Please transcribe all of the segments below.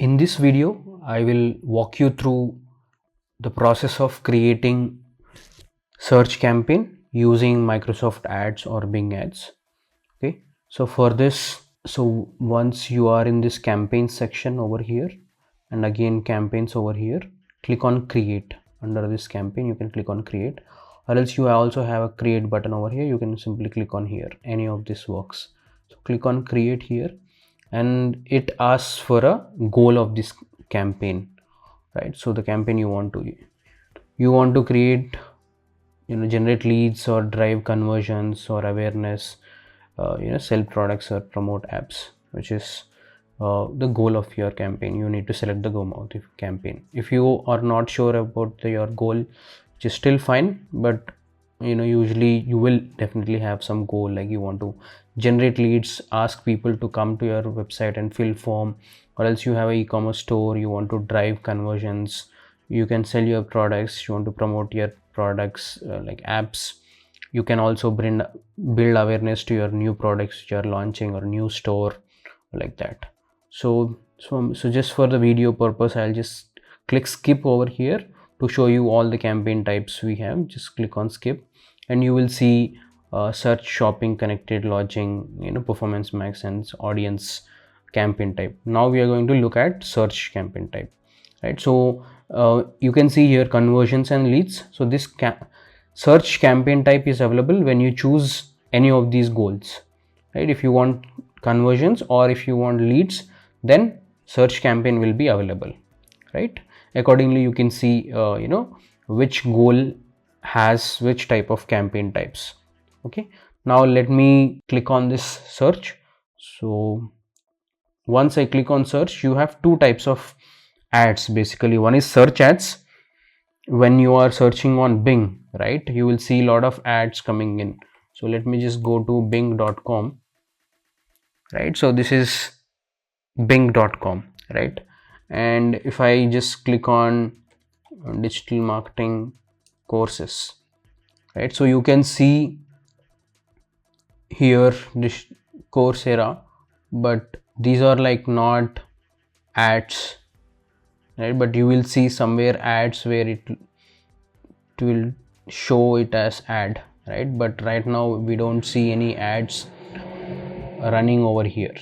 In this video, I will walk you through the process of creating search campaign using Microsoft Ads or Bing Ads. Okay, so for this, so once you are in this campaign section over here, and again campaigns over here, click on create. Under this campaign, you can click on create, or else you also have a create button over here. You can simply click on here. Any of this works. So click on create here, and it asks for a goal of this campaign, right? So the campaign you want to create, generate leads or drive conversions or awareness, sell products or promote apps, which is the goal of your campaign. You need to select the goal of the campaign. If you are not sure about your goal, which is still fine, but usually you will definitely have some goal, like you want to generate leads, ask people to come to your website and fill form, or else you have an e-commerce store, you want to drive conversions, you can sell your products, you want to promote your products like apps. You can also build awareness to your new products which you are launching, or new store, like that. So just for the video purpose, I'll just click skip over here to show you all the campaign types we have. Just click on skip, and you will see search, shopping, connected, lodging, performance max, and audience campaign type. Now we are going to look at search campaign type, right? So you can see here conversions and leads. So this search campaign type is available when you choose any of these goals, right? If you want conversions or if you want leads, then search campaign will be available, right? Accordingly, you can see which goal has which type of campaign types. Okay, now let me click on this search. So once I click on search, you have two types of ads. Basically, one is search ads. When you are searching on Bing, right, you will see a lot of ads coming in. So let me just go to bing.com, right? So this is bing.com, right? And if I just click on digital marketing courses, right, so you can see here this Coursera, but these are like not ads, right? But you will see somewhere ads where it will show it as ad, right? But right now we don't see any ads running over here,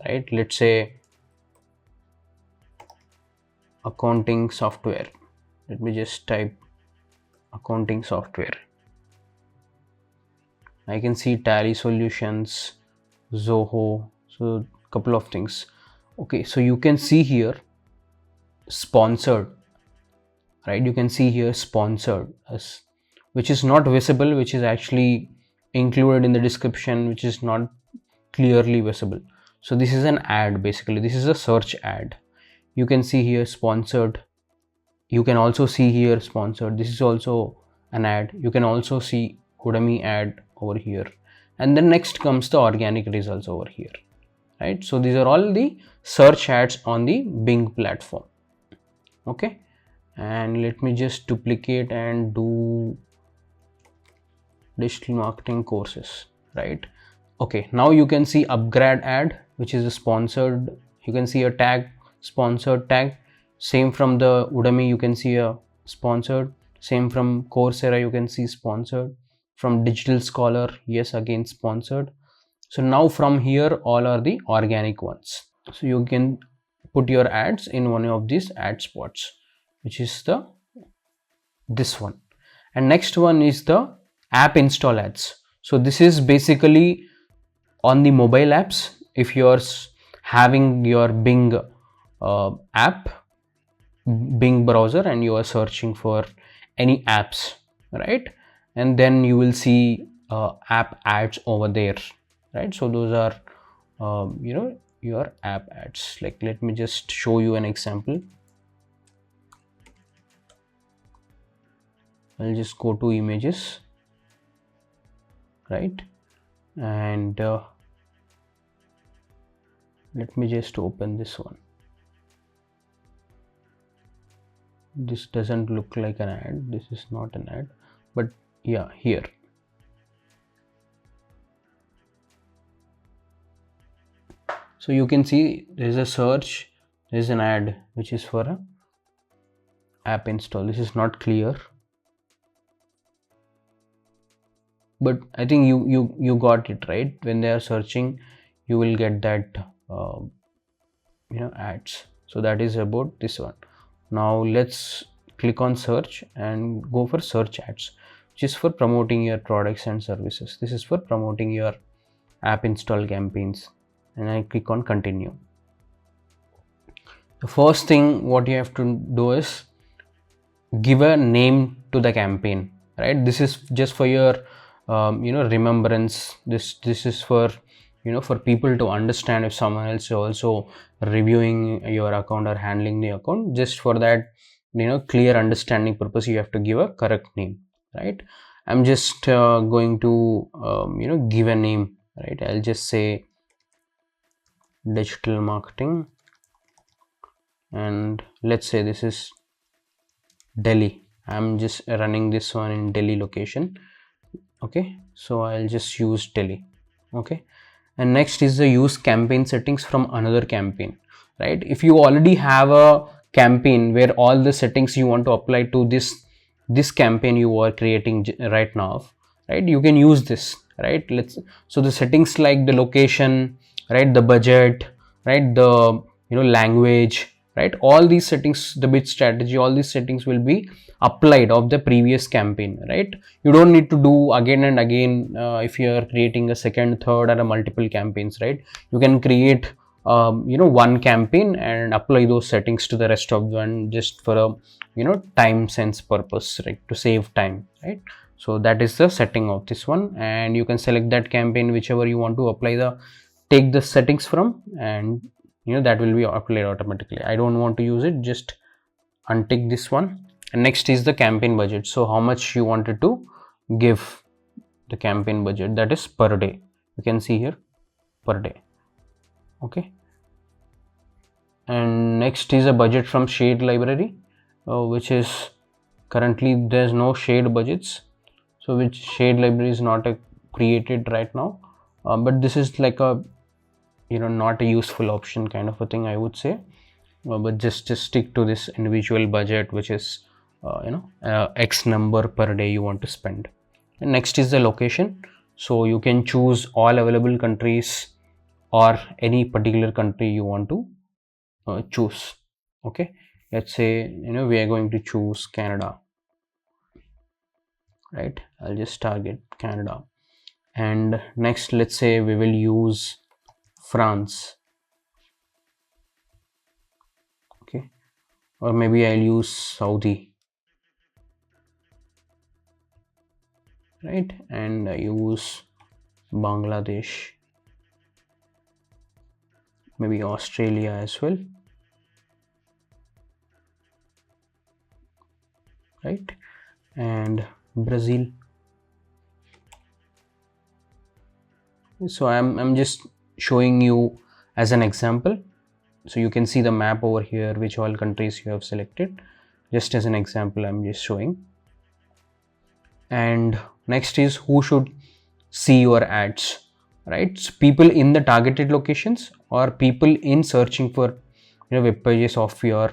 right? Let's say accounting software. Let me just type accounting software. I can see Tally Solutions, Zoho, so couple of things. Okay, so you can see here sponsored, right? You can see here sponsored, as which is not visible, which is actually included in the description, which is not clearly visible. So this is an ad. Basically, this is a search ad. You can see here sponsored. You can also see here sponsored. This is also an ad. You can also see Udemy ad over here, and then next comes the organic results over here, right? So these are all the search ads on the Bing platform. Okay, and let me just duplicate and do digital marketing courses, right? Okay, now you can see upgrade ad, which is a sponsored. You can see a tag, sponsored tag. Same from the Udemy, you can see a sponsored. Same from Coursera, you can see sponsored. From Digital Scholar, yes, again sponsored. So now from here, all are the organic ones. So you can put your ads in one of these ad spots, which is this one. And next one is the app install ads. So this is basically on the mobile apps. If you're having your Bing app, Bing browser, and you are searching for any apps, right, and then you will see app ads over there, right? So those are your app ads. Like, let me just show you an example. I'll just go to images, right, and let me just open this one. This doesn't look like an ad. This is not an ad, but yeah, here. So you can see there is a search, There is an ad which is for a app install. This is not clear, but I think you got it right. When they are searching, you will get that ads. So that is about this one. Now let's click on search and go for search ads, which is for promoting your products and services. This is for promoting your app install campaigns, and I click on continue. The first thing what you have to do is give a name to the campaign, right? This is just for your remembrance. This is for for people to understand if someone else is also reviewing your account or handling the account. Just for that clear understanding purpose, you have to give a correct name, right? I'm just going to give a name, right? I'll just say digital marketing, and let's say this is Delhi. I'm just running this one in Delhi location. Okay, so I'll just use Delhi. Okay, and next is the use campaign settings from another campaign, right? If you already have a campaign where all the settings you want to apply to this campaign you are creating right now, right, you can use this, right? So the settings like the location, right, the budget, right, the language, right, all these settings, the bid strategy, all these settings will be applied of the previous campaign, right? You don't need to do again and again if you are creating a second, third, or a multiple campaigns, right? You can create one campaign and apply those settings to the rest of one, just for a time sense purpose, right, to save time, right? So that is the setting of this one, and you can select that campaign whichever you want to apply take the settings from, and that will be applied automatically. I don't want to use it, just untick this one. And next is the campaign budget. So how much you wanted to give the campaign budget, that is per day. You can see here per day. Okay, and next is a budget from shared library, which is currently there's no shared budgets, so which shared library is not created right now, but this is like a not a useful option kind of a thing, I would say. But just stick to this individual budget, which is x number per day you want to spend. And next is the location. So you can choose all available countries or any particular country you want to choose. Okay, let's say we are going to choose Canada, right? I'll just target Canada. And next, let's say we will use France. Okay, or maybe I'll use Saudi, right? And I use Bangladesh, maybe Australia as well, right? And Brazil. So I'm just showing you as an example, so you can see the map over here which all countries you have selected. Just as an example, I'm just showing. And next is who should see your ads, right? So people in the targeted locations or people in searching for web pages of your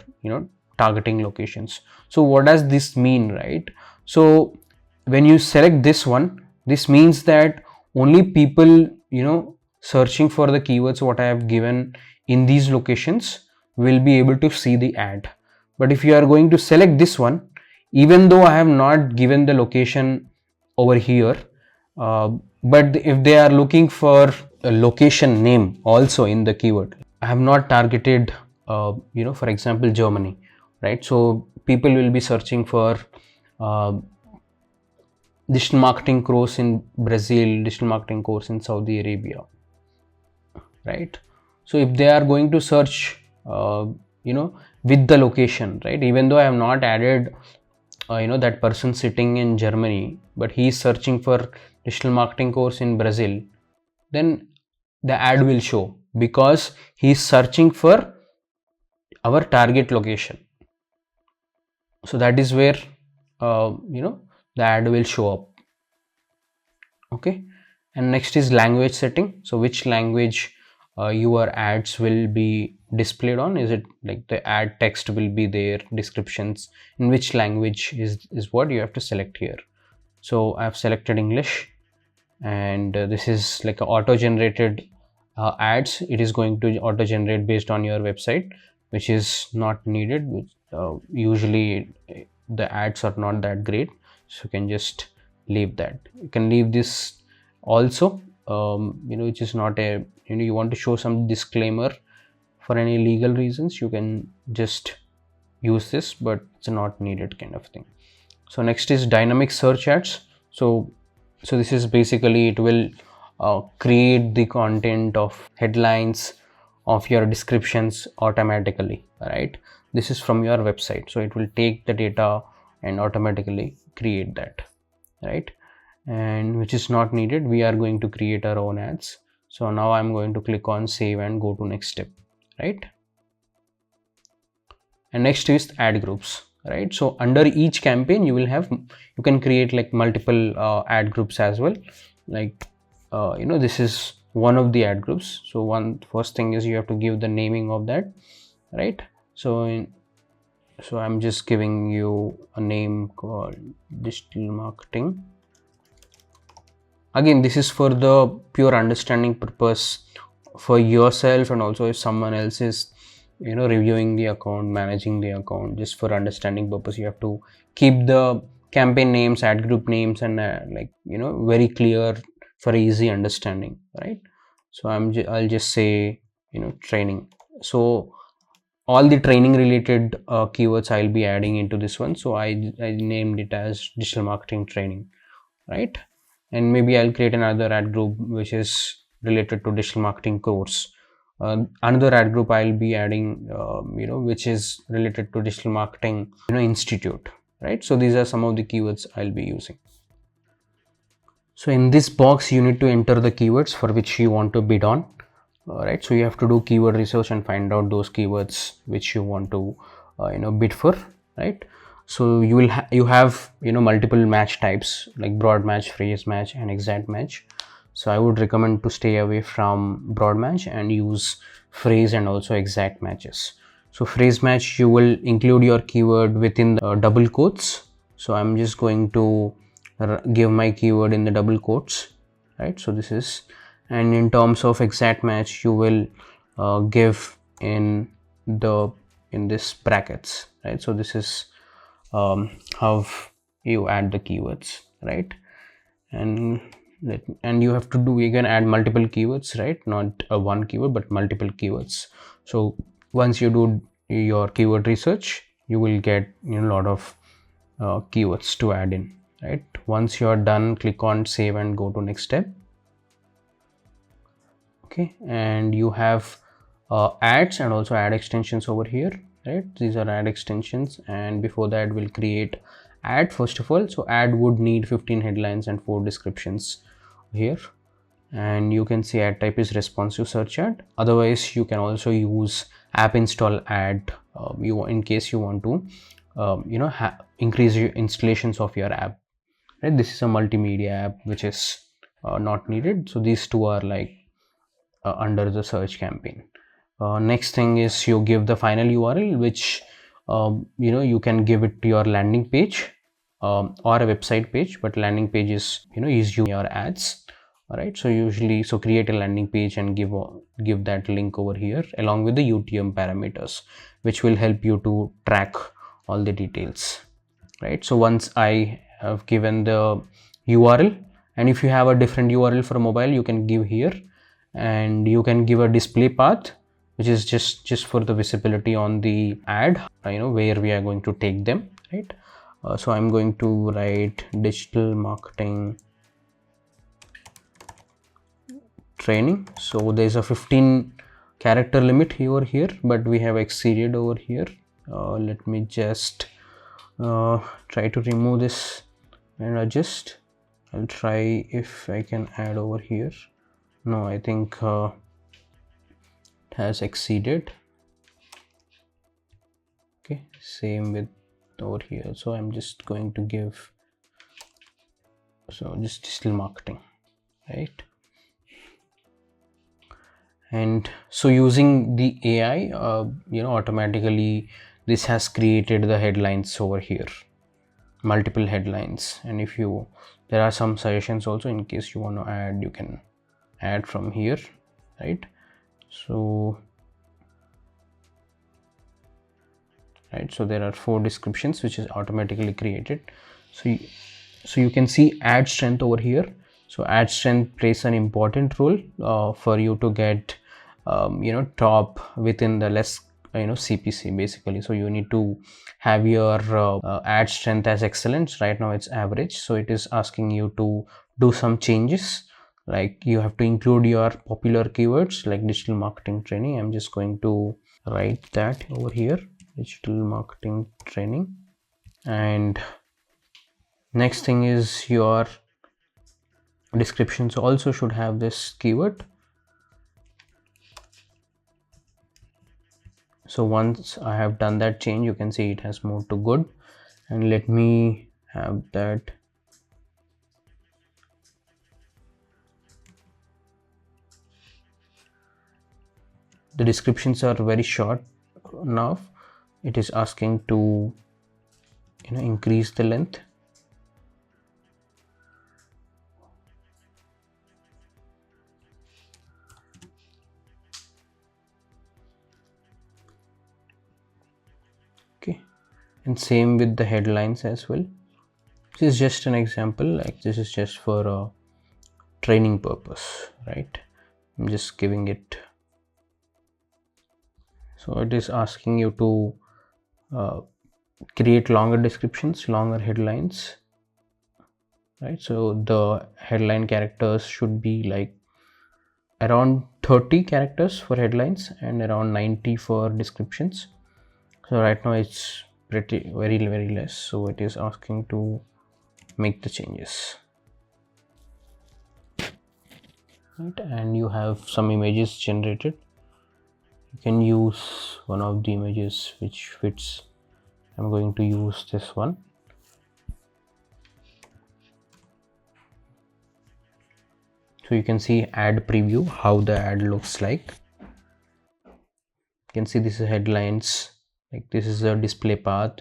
targeting locations. So what does this mean, right? So when you select this one, this means that only people searching for the keywords what I have given in these locations will be able to see the ad. But if you are going to select this one, even though I have not given the location over here, but if they are looking for a location name also in the keyword, I have not targeted for example Germany, right? So people will be searching for digital marketing course in Brazil, digital marketing course in Saudi Arabia, right? So if they are going to search with the location, right, even though I have not added that person sitting in Germany, but he is searching for digital marketing course in Brazil, then the ad will show because he is searching for our target location. So that is where the ad will show up. Okay, and next is language setting. So which language your ads will be displayed on? Is it like the ad text will be there, descriptions in which language is what you have to select here. So I've selected English, and this is like a auto generated ads. It is going to auto generate based on your website, which is not needed. Usually the ads are not that great, so you can just leave that. You can leave this also, which is not a, you want to show some disclaimer for any legal reasons, you can just use this, but it's not needed kind of thing. So next is dynamic search ads. So this is basically, it will create the content of headlines of your descriptions automatically, right? This is from your website, so it will take the data and automatically create that, right? And which is not needed. We are going to create our own ads. So now I'm going to click on save and go to next step, right? And next is ad groups, right? So under each campaign you can create like multiple ad groups as well. Like this is one of the ad groups. So first thing is you have to give the naming of that, right? So I'm just giving you a name called digital marketing. Again, this is for the pure understanding purpose for yourself, and also if someone else is reviewing the account, managing the account, just for understanding purpose, you have to keep the campaign names, ad group names, and very clear for easy understanding, right? So I'll just say training. So all the training related keywords I'll be adding into this one. So I named it as digital marketing training, right? And maybe I'll create another ad group which is related to digital marketing course. Another ad group I'll be adding, which is related to digital marketing, institute, right? So these are some of the keywords I'll be using. So in this box, you need to enter the keywords for which you want to bid on. Right, so you have to do keyword research and find out those keywords which you want to bid for, right? So you have multiple match types like broad match, phrase match, and exact match. So I would recommend to stay away from broad match and use phrase and also exact matches. So phrase match, you will include your keyword within the double quotes. So I'm just going to give my keyword in the double quotes, right? So this is, and in terms of exact match, you will give in this brackets, right? So this is how you add the keywords, right? And you have to do, you can add multiple keywords, right? Not one keyword but multiple keywords. So once you do your keyword research, you will get a lot of keywords to add in, right? Once you are done, click on save and go to next step. Okay, and you have ads and also ad extensions over here, right? These are ad extensions, and before that we'll create ad first of all. So ad would need 15 headlines and 4 descriptions here, and you can see ad type is responsive search ad. Otherwise you can also use app install ad, in case you want to increase your installations of your app, right? This is a multimedia app which is not needed. So these two are like under the search campaign. Next thing is you give the final URL, which you can give it to your landing page or a website page, but landing page is is your ads. All right, so create a landing page and give that link over here along with the UTM parameters, which will help you to track all the details, right? So once I have given the URL, and if you have a different URL for mobile, you can give here, and you can give a display path, which is just for the visibility on the ad, where we are going to take them, right? So I'm going to write digital marketing training. So there's a 15 character limit over here, but we have exceeded over here. Let me just try to remove this and adjust. I'll try if I can add over here. No, I think it has exceeded. Okay, same with over here. So I'm just going to give, so just digital marketing, right? And so using the AI, automatically this has created the headlines over here, multiple headlines. And if you, there are some suggestions also, in case you want to add, you can add from here, right? So there are 4 descriptions which is automatically created. So you can see ad strength over here. So ad strength plays an important role for you to get top within the less CPC basically. So you need to have your ad strength as excellent. Right now it's average, so it is asking you to do some changes, like you have to include your popular keywords like digital marketing training. I'm just going to write that over here, digital marketing training. And next thing is your descriptions also should have this keyword. So once I have done that change, you can see it has moved to good. And let me have that the descriptions are very short now. It is asking to increase the length. Okay, and same with the headlines as well. This is just an example, like this is just for a training purpose, right? I'm just giving it. So it is asking you to create longer descriptions, longer headlines, right? So the headline characters should be like around 30 characters for headlines and around 90 for descriptions. So right now it's very less, so it is asking to make the changes, right? And you have some images generated. You can use one of the images which fits. I'm going to use this one. So you can see ad preview, how the ad looks like. You can see this is headlines, like this is a display path,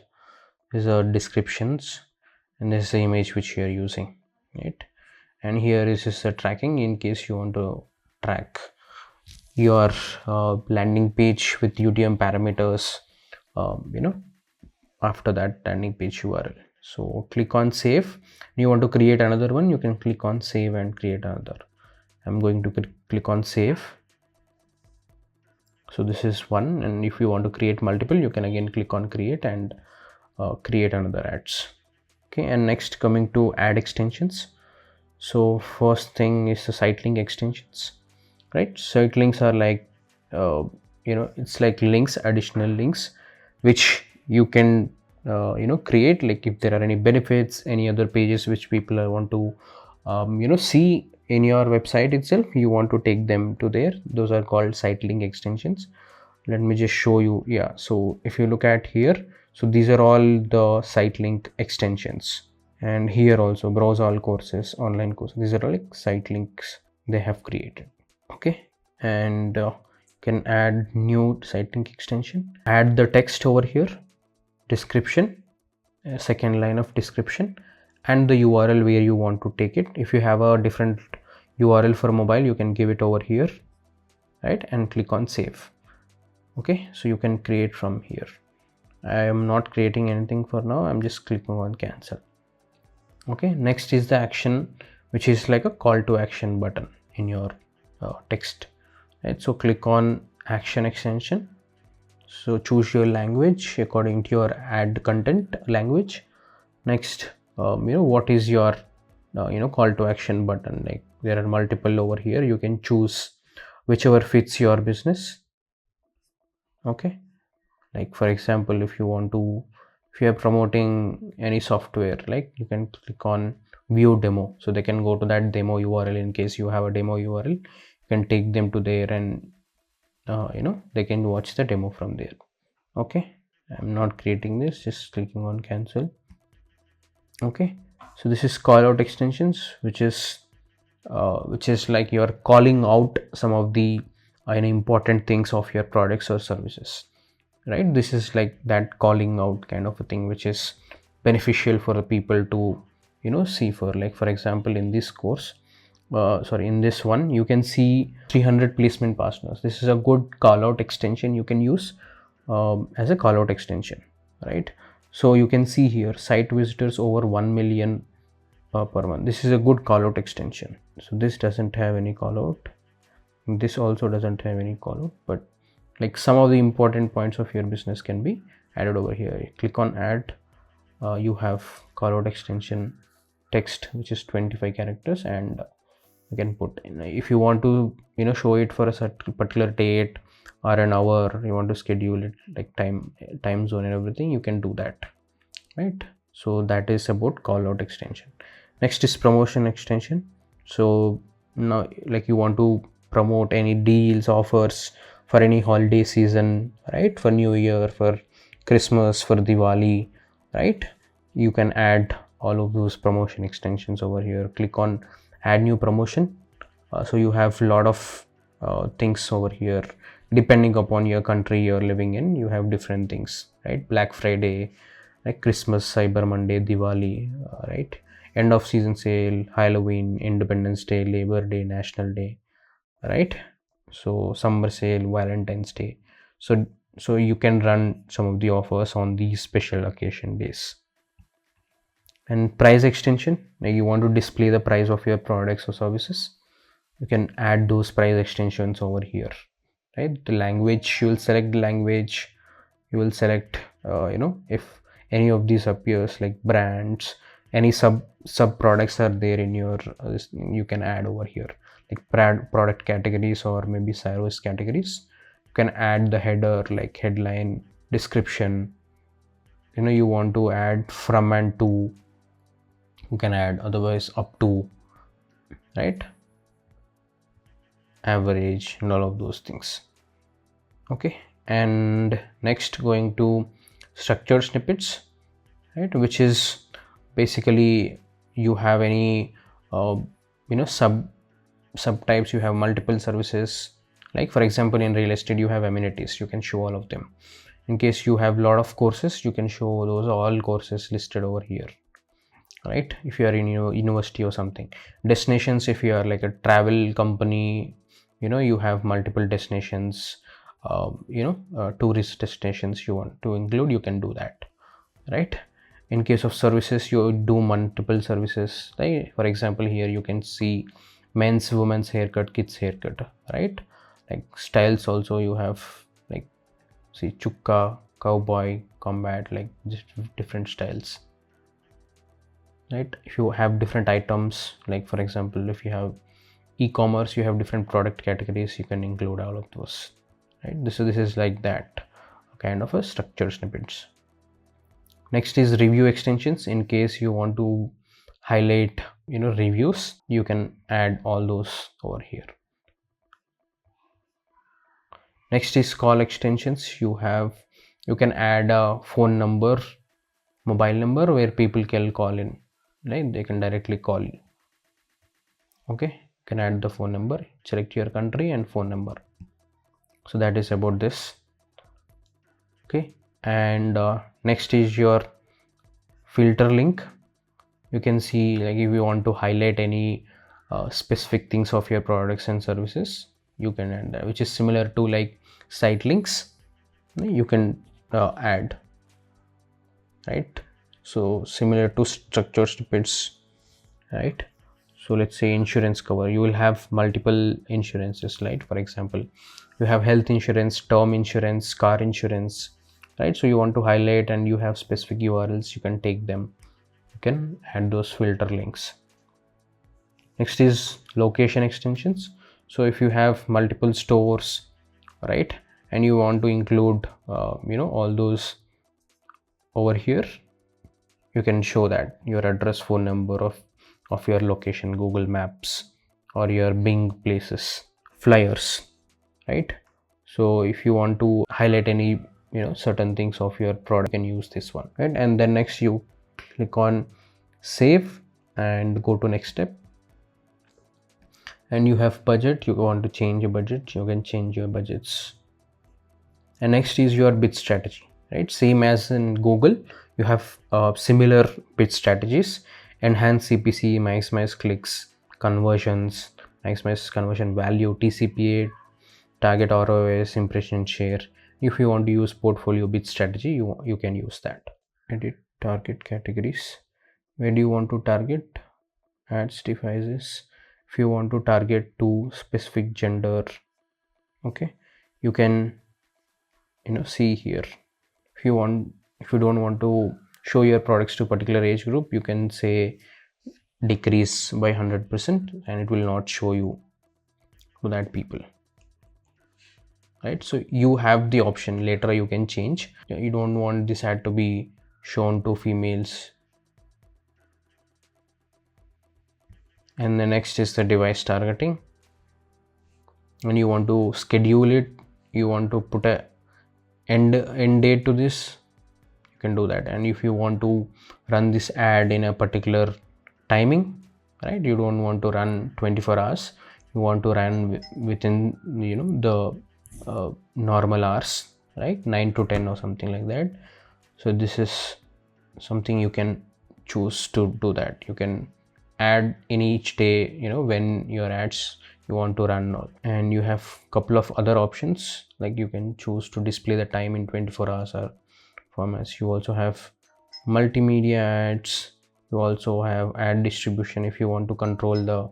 these are descriptions, and this is the image which you are using, right? And here is just the tracking in case you want to track your landing page with UTM parameters, after that landing page URL. So click on save. You want to create another one, you can click on save and create another. I'm going to click on save. So this is one, and if you want to create multiple, you can again click on create and create another ads. Okay, and next coming to ad extensions. So first thing is the site link extensions, right? Site links are like it's like links, additional links which you can create, like if there are any benefits, any other pages which people want to see in your website itself, you want to take them to there. Those are called site link extensions. Let me just show you. Yeah, so if you look at here, so these are all the site link extensions. And here also browse all courses, online courses, these are all like site links they have created. Okay, and can add new site link extension, add the text over here, description, second line of description, and the URL where you want to take it. If you have a different URL for mobile, you can give it over here, right? And click on save. Okay, so you can create from here. I am not creating anything for now, I'm just clicking on cancel. Okay, next is the action, which is like a call to action button in your text, right? So click on action extension. So choose your language according to your ad content language. Next, what is your call to action button? Like there are multiple over here, you can choose whichever fits your business. Okay, like for example, if you are promoting any software, like you can click on view demo, so they can go to that demo URL. In case you have a demo URL, you can take them to there and they can watch the demo from there. Okay, I'm not creating this, just clicking on cancel. Okay, so this is call out extensions, which is like you're calling out some of the any important things of your products or services, right? This is like that calling out kind of a thing, which is beneficial for the people to see. For like, for example, in this course, in this one, you can see 300 placement partners. This is a good call out extension you can use as a call out extension, right? So you can see here site visitors over 1 million per month. This is a good call out extension. So this doesn't have any call out, this also doesn't have any call out, but like some of the important points of your business can be added over here. Click on add. You have call out extension text, which is 25 characters, and you can put in, if you want to show it for a certain particular date or an hour, you want to schedule it like time zone and everything, you can do that, right? So that is about call out extension. Next is promotion extension. So now, like, you want to promote any deals, offers for any holiday season, right? For New Year, for Christmas, for Diwali, right? You can add all of those promotion extensions over here. Click on add new promotion. So you have a lot of things over here. Depending upon your country you're living in, you have different things, right? Black Friday, like Christmas, Cyber Monday, Diwali, right? End of season sale, Halloween, Independence Day, Labor Day, National Day, right? So summer sale, Valentine's Day. So you can run some of the offers on these special occasion days. And price extension, like you want to display the price of your products or services, you can add those price extensions over here, right? The language, you will select the language, you will select if any of these appears, like brands, any sub products are there in your you can add over here, like product categories or maybe service categories. You can add the header, like headline, description. You want to add from and to, you can add, otherwise up to, right? Average and all of those things. Okay, and next, going to structured snippets, right? Which is basically, you have any subtypes, you have multiple services. Like, for example, in real estate you have amenities, you can show all of them. In case you have a lot of courses, you can show those all courses listed over here, right? If you are in your university or something. Destinations, if you are like a travel company, you have multiple destinations, tourist destinations you want to include, you can do that, right? In case of services, you do multiple services, right? For example, here you can see men's, women's haircut, kids haircut, right? Like styles also, you have like, see, chukka, cowboy, combat, like just different styles, right? If you have different items, like for example, if you have e-commerce, you have different product categories, you can include all of those, right? This is like that kind of a structured snippets. Next is review extensions. In case you want to highlight reviews, you can add all those over here. Next is call extensions. You can add a phone number, mobile number, where people can call in, right? They can directly call you. Okay, you can add the phone number, select your country and phone number. So that is about this. Okay, and next is your filter link. You can see, like, if you want to highlight any specific things of your products and services, you can add that, which is similar to like site links. You can add, right? So similar to structured snippets, right? So let's say insurance cover, you will have multiple insurances, right? For example, you have health insurance, term insurance, car insurance, right? So you want to highlight and you have specific URLs, you can take them, you can add those filter links. Next is location extensions. So if you have multiple stores, right, and you want to include all those over here, you can show that your address, phone number of your location, Google Maps, or your Bing places, flyers, right? So if you want to highlight any certain things of your product, you can use this one, right? And then next you click on save and go to next step. and you have budget. You want to change a budget, you can change your budgets. And next is your bid strategy, right? Same as in Google, you have similar bid strategies: enhance CPC, maximize clicks, conversions, maximize conversion value, TCPA, target ROAS, impression share. If you want to use portfolio bid strategy, you can use that. Edit target categories. Where do you want to target? Ads devices. If you want to target to specific gender, okay, you can see here. If you don't want to show your products to particular age group, you can say decrease by 100% and it will not show you to that people, right? So you have the option. Later you can change. You don't want this ad to be shown to females. And the next is the device targeting. When you want to schedule it, you want to put a end date to this, you can do that. And if you want to run this ad in a particular timing, right, you don't want to run 24 hours, you want to run within the normal hours, right, 9 to 10 or something like that. So this is something you can choose to do that. You can add in each day, when your ads you want to run. And you have couple of other options, like you can choose to display the time in 24 hours or formats. You also have multimedia ads. You also have ad distribution if you want to control the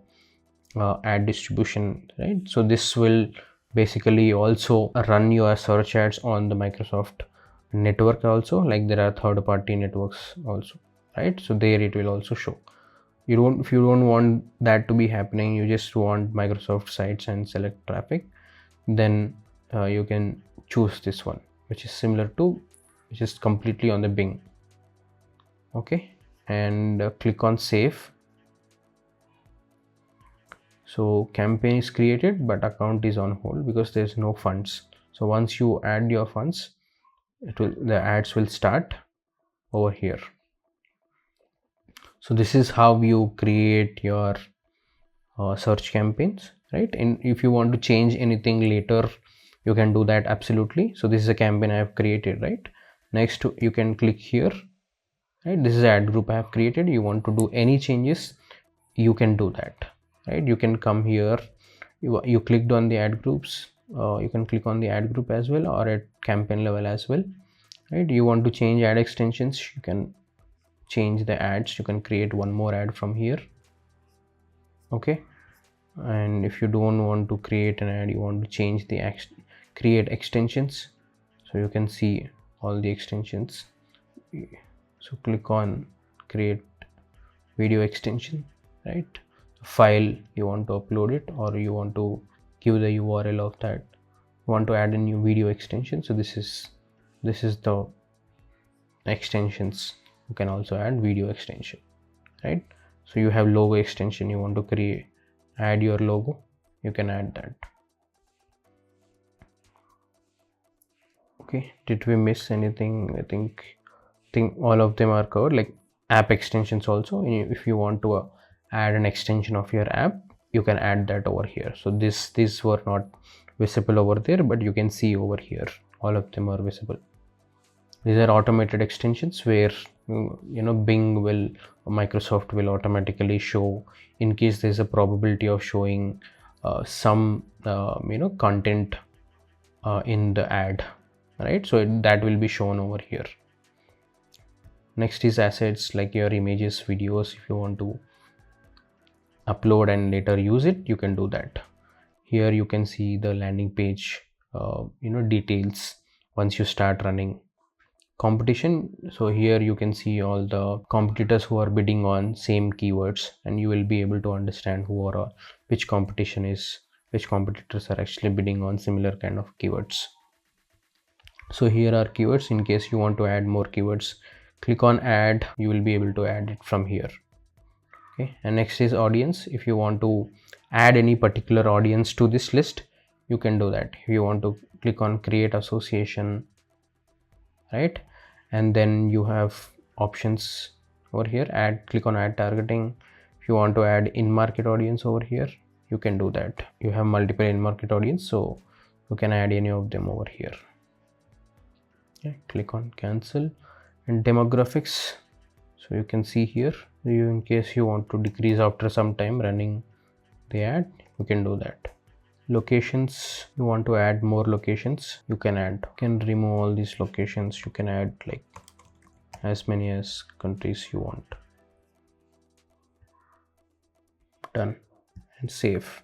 ad distribution, right? So this will basically also run your search ads on the Microsoft network also, like there are third-party networks also, right? So there it will also show. If you don't want that to be happening, you just want Microsoft sites and select traffic, then you can choose this one, which is completely on the Bing. Okay, and click on save. So campaign is created, but account is on hold because there's no funds. So once you add your funds, the ads will start over here. So this is how you create your search campaigns, right? And if you want to change anything later, you can do that absolutely. So this is a campaign I have created, right? Next, you can click here, right? This is an ad group I have created. You want to do any changes, you can do that, right? You can come here, you clicked on the ad groups, you can click on the ad group as well, or at campaign level as well, right? You want to change ad extensions, you can change the ads. You can create one more ad from here, okay? And if you don't want to create an ad, you want to change the create extensions, so you can see all the extensions. So click on create video extension, right? File you want to upload it, or you want to give the URL of that. You want to add a new video extension, so this is the extensions. You can also add video extension, right? So you have logo extension, you want to add your logo, you can add that. Okay, did we miss anything? I think all of them are covered. Like app extensions also, if you want to add an extension of your app, you can add that over here. So these were not visible over there, but you can see over here all of them are visible. These are automated extensions where Microsoft will automatically show in case there's a probability of showing some content in the ad, right? So that will be shown over here. Next is assets, like your images, videos. If you want to upload and later use it, you can do that. Here you can see the landing page details once you start running. Competition, so here you can see all the competitors who are bidding on same keywords, and you will be able to understand which competitors are actually bidding on similar kind of keywords. So here are keywords. In case you want to add more keywords, click on add, you will be able to add it from here. Okay, and next is audience. If you want to add any particular audience to this list, you can do that. If you want to click on create association, right, and then you have options over here. Click on add targeting. If you want to add in-market audience over here, you can do that. You have multiple in-market audience, so you can add any of them over here. Okay, click on cancel. And demographics, so you can see here, in case you want to decrease after some time running the ad, you can do that. Locations, you want to add more locations, you can add. You can remove all these locations, you can add like as many as countries you want. Done and save.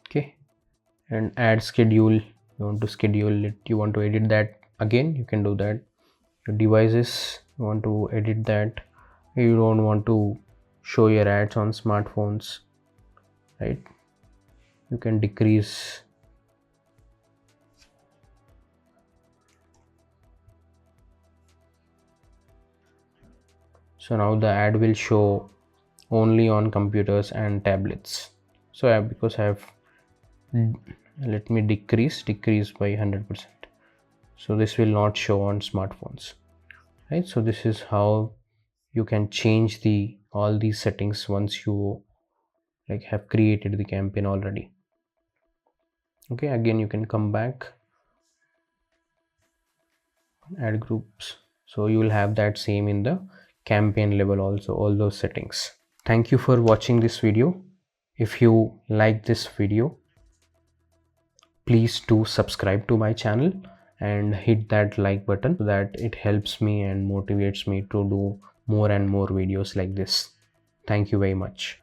Okay, and add schedule, you want to schedule it, you want to edit that, again you can do that. Your devices, you want to edit that, you don't want to show your ads on smartphones, right? You can decrease. So now the ad will show only on computers and tablets. So because I have, let me decrease by 100%. So this will not show on smartphones, right? So this is how you can change all these settings once you like have created the campaign already. Okay, again you can come back, add groups, so you will have that same in the campaign level also, all those settings. Thank you for watching this video. If you like this video, please do subscribe to my channel and hit that like button so that it helps me and motivates me to do more and more videos like this. Thank you very much.